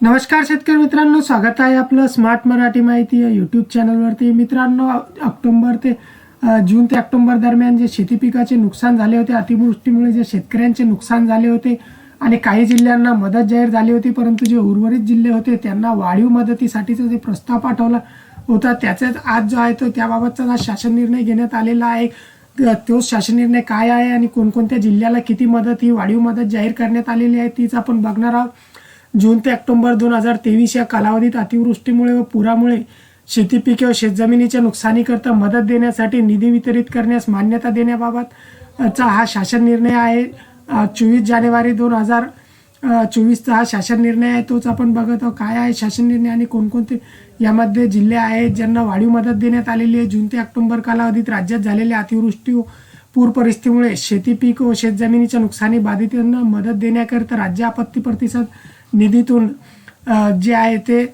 नमस्कार शेतकरी मित्रांनो, स्वागत आहे आपलं स्मार्ट मराठी माहिती या यूट्यूब चॅनलवरती. मित्रांनो, ऑक्टोबर ते जून ते ऑक्टोबर दरम्यान जे शेती पिकाचे नुकसान झाले होते, अतिवृष्टीमुळे जे शेतकऱ्यांचे नुकसान झाले होते आणि काही जिल्ह्यांना मदत जाहीर झाली होती, परंतु जे उर्वरित जिल्हे होते त्यांना वाढीव मदतीसाठीचा जे प्रस्ताव पाठवला होता त्याचाच आज जो आहे तो त्याबाबतचा शासन निर्णय घेण्यात आलेला आहे. तो शासन निर्णय काय आहे आणि कोणकोणत्या जिल्ह्याला किती मदत, ही वाढीव मदत जाहीर करण्यात आलेली आहे तीच आपण बघणार आहोत. जून ते ऑक्टोबर 2023 या कालावधीत अतिवृष्टीमुळे व पुरामुळे शेती पिके व शेतजमिनीच्या नुकसानीकरता मदत देण्यासाठी निधी वितरित करण्यास मान्यता देण्याबाबतचा हा शासन निर्णय आहे. 24 जानेवारी 2024चा हा शासन निर्णय आहे. तोच आपण बघत आहोत काय आहे शासन निर्णय आणि कोणकोणते यामध्ये जिल्हे आहेत ज्यांना वाढीव मदत देण्यात आलेली आहे. जून ते ऑक्टोबर कालावधीत राज्यात झालेल्या अतिवृष्टी व पूर परिस्थितीमुळे शेती पीक व शेतजमिनीच्या नुकसानी बाधितांना मदत देण्याकरिता राज्य आपत्ती प्रतिसाद निधीतून जे आहे ते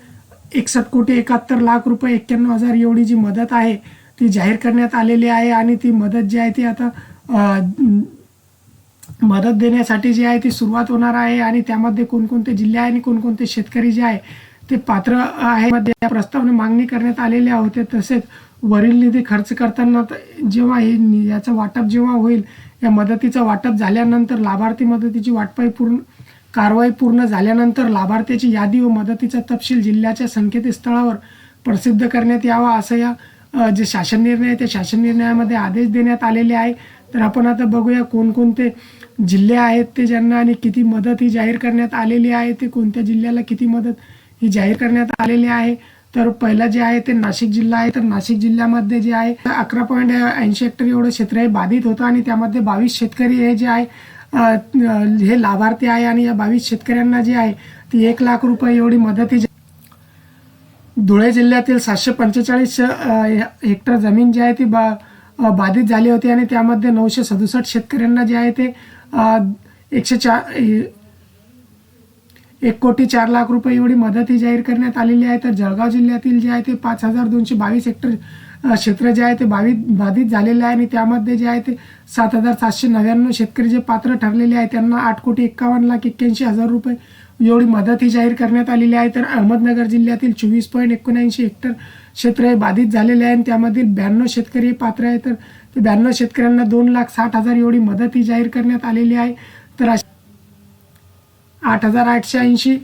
61,71,00,000 रुपये 91,000 एवढी जी मदत आहे ती जाहीर करण्यात आलेली आहे. आणि ती मदत जी आहे ती आता मदत देण्यासाठी जी आहे ती सुरुवात होणार आहे. आणि त्यामध्ये कोणकोणते जिल्हे आहे आणि कोणकोणते शेतकरी जे आहे ते पात्र आहे या प्रस्तावाने मागणी करण्यात आलेल्या होत्या. तसेच वरील निधी खर्च करताना जेव्हा हे याचं वाटप जेव्हा होईल, या मदतीचं वाटप झाल्यानंतर लाभार्थी मदतीची कारवाई पूर्ण झाल्यानंतर लाभार्थ्याची यादी व मदतीचा तपशील जिल्ह्याच्या संकेतस्थळावर प्रसिद्ध करण्यात यावा, असं या जे शासन निर्णय आहे त्या शासन निर्णयामध्ये आदेश देण्यात आलेले आहे. तर आपण आता बघूया कोणकोणते जिल्हे आहेत ते ज्यांना आणि किती मदत ही जाहीर करण्यात आलेली आहे, ते कोणत्या जिल्ह्याला किती मदत ही जाहीर करण्यात आलेली आहे. तर पहिला जे आहे ते नाशिक जिल्हा आहे. तर नाशिक जिल्ह्यामध्ये जे आहे 11.80 हेक्टर एवढं क्षेत्र हे बाधित होतं आणि त्यामध्ये 22 शेतकरी हे जे आहे हे लाभार्थी आहे. आणि या 22 शेतकऱ्यांना जी आहे ती 1,00,000 रुपये एवढी मदत ही. धुळे जिल्ह्यातील 745 हेक्टर जमीन जी आहे ती बाधित झाली होती आणि त्यामध्ये 967 शेतकऱ्यांना जे आहे ते 1,04,00,000 रुपये एवढी मदत ही जाहीर करण्यात आलेली आहे. तर जळगाव जिल्ह्यातील जे आहे ते 5,222 हेक्टर क्षेत्र जे आहे ते बाधित झालेले आहे आणि त्यामध्ये जे आहे ते 7,799 शेतकरी जे पात्र ठरलेले आहे त्यांना 8,51,81,000 रुपये एवढी मदत ही जाहीर करण्यात आलेली आहे. तर अहमदनगर जिल्ह्यातील 24.79 हेक्टर क्षेत्र हे बाधित झालेले आहे आणि त्यामधील 92 शेतकरी हे पात्र आहे. तर 92 शेतकऱ्यांना 2,60,000 एवढी मदत ही जाहीर करण्यात आलेली आहे. तर 8,880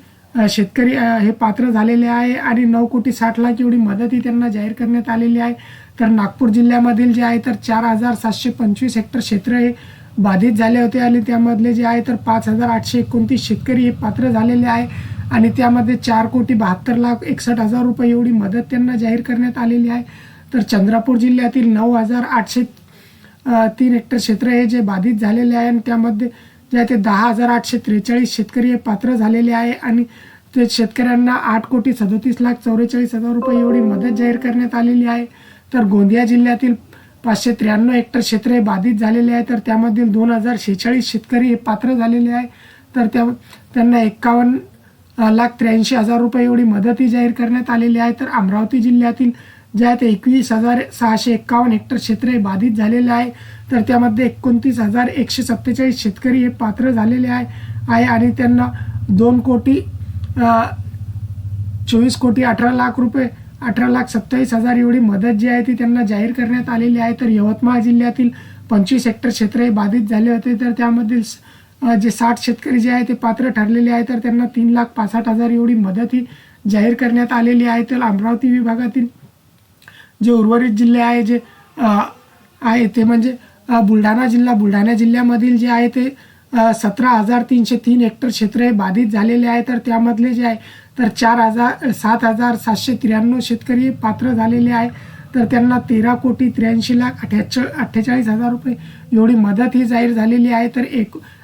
शेतकरी हे पात्र झालेले आहे आणि 9,60,00,000 एवढी मदत ही त्यांना जाहीर करण्यात आलेली आहे. तर नागपूर जिल्ह्यामधील जे आहे तर 4,725 हेक्टर क्षेत्र हे बाधित झाले होते आणि त्यामधले जे आहे तर 5,829 शेतकरी हे पात्र झालेले आहे आणि त्यामध्ये 4,72,61,000 रुपये एवढी मदत त्यांना जाहीर करण्यात आलेली आहे. तर चंद्रपूर जिल्ह्यातील 9,803 हेक्टर क्षेत्र हे जे बाधित झालेले आहे आणि त्यामध्ये जे आहे ते 10,843 शेतकरी हे पात्र झालेले आहे आणि ते शेतकऱ्यांना 8,37,44,000 रुपये एवढी मदत जाहीर करण्यात आलेली आहे. तर गोंदिया जिल्ह्यातील 593 हेक्टर क्षेत्र हे बाधित झालेले आहे. तर त्यामधील 2,046 शेतकरी हे पात्र झालेले आहे. तर त्यांना 51,83,000 रुपये एवढी मदत ही जाहीर करण्यात आलेली आहे. तर अमरावती जिल्ह्यातील जे आहे ते 21,651 हेक्टर क्षेत्र हे बाधित झालेले आहे. तर त्यामध्ये 29,147 शेतकरी हे पात्र झालेले आहे आणि त्यांना 24,18,00,000 रुपये 18,27,000 एवढी मदत जी आहे ती त्यांना जाहीर करण्यात आलेली आहे. तर यवतमाळ जिल्ह्यातील 25 हेक्टर क्षेत्र हे बाधित झाले होते. तर त्यामधील जे 60 शेतकरी जे आहे ते पात्र ठरलेले आहे तर त्यांना 3,65,000 एवढी मदत ही जाहीर करण्यात आलेली आहे. तर अमरावती विभागातील जे उर्वरित जिल्हे आहे जे आहे ते म्हणजे बुलढाणा जिल्ह्यामधील जे आहे ते 17,303 हेक्टर क्षेत्र हे बाधित झालेले आहे. तर त्यामधले जे आहे तर 7,793 शेतकरी पात्र झालेले आहे. तर त्यांना 13,83,48,000 रुपये एवढी मदत ही जाहीर झालेली आहे. तर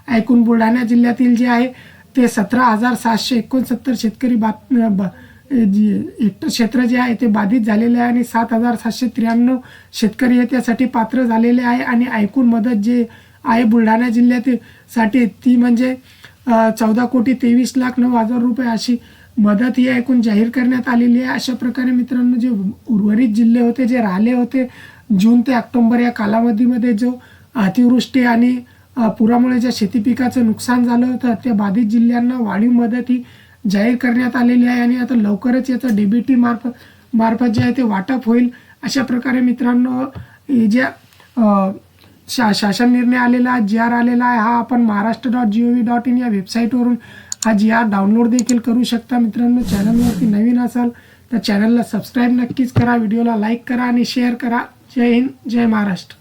एकूण बुलढाणा जिल्ह्यातील जे आहे ते 17,769 शेतकरी हेक्टर क्षेत्र जे आहे ते बाधित झालेले आहे आणि 7,793 शेतकरी हे त्यासाठी पात्र झालेले आहे. आणि एकूण मदत जे आहे बुलढाणा जिल्ह्यातील साठी ती म्हणजे 14,23,09,000 रुपये अशी मदत ही एकूण जाहीर करण्यात आलेली आहे. अशा प्रकारे मित्रांनो जे उर्वरित जिल्हे होते जे राहिले होते जून ते ऑक्टोबर या कालावधीमध्ये जो अतिवृष्टी आणि पुरामुळे ज्या शेती पिकाचं नुकसान झालं होतं त्या बाधित जिल्ह्यांना वाढीव मदत ही जाहीर करण्यात आलेली आहे आणि आता लवकरच याचं DBT मार्फत जे आहे ते वाटप होईल. अशा प्रकारे मित्रांनो हे ज्या शासन निर्णय आलेला GR आलेला आहे हा आपण maharashtra.gov.in या वेबसाईटवरून हा GR डाउनलोड देखील करू शकता. मित्रांनो चॅनलवरती नवीन असाल तर चॅनलला सबस्क्राईब नक्कीच करा, व्हिडिओला लाईक करा आणि शेअर करा. जय हिंद, जय महाराष्ट्र.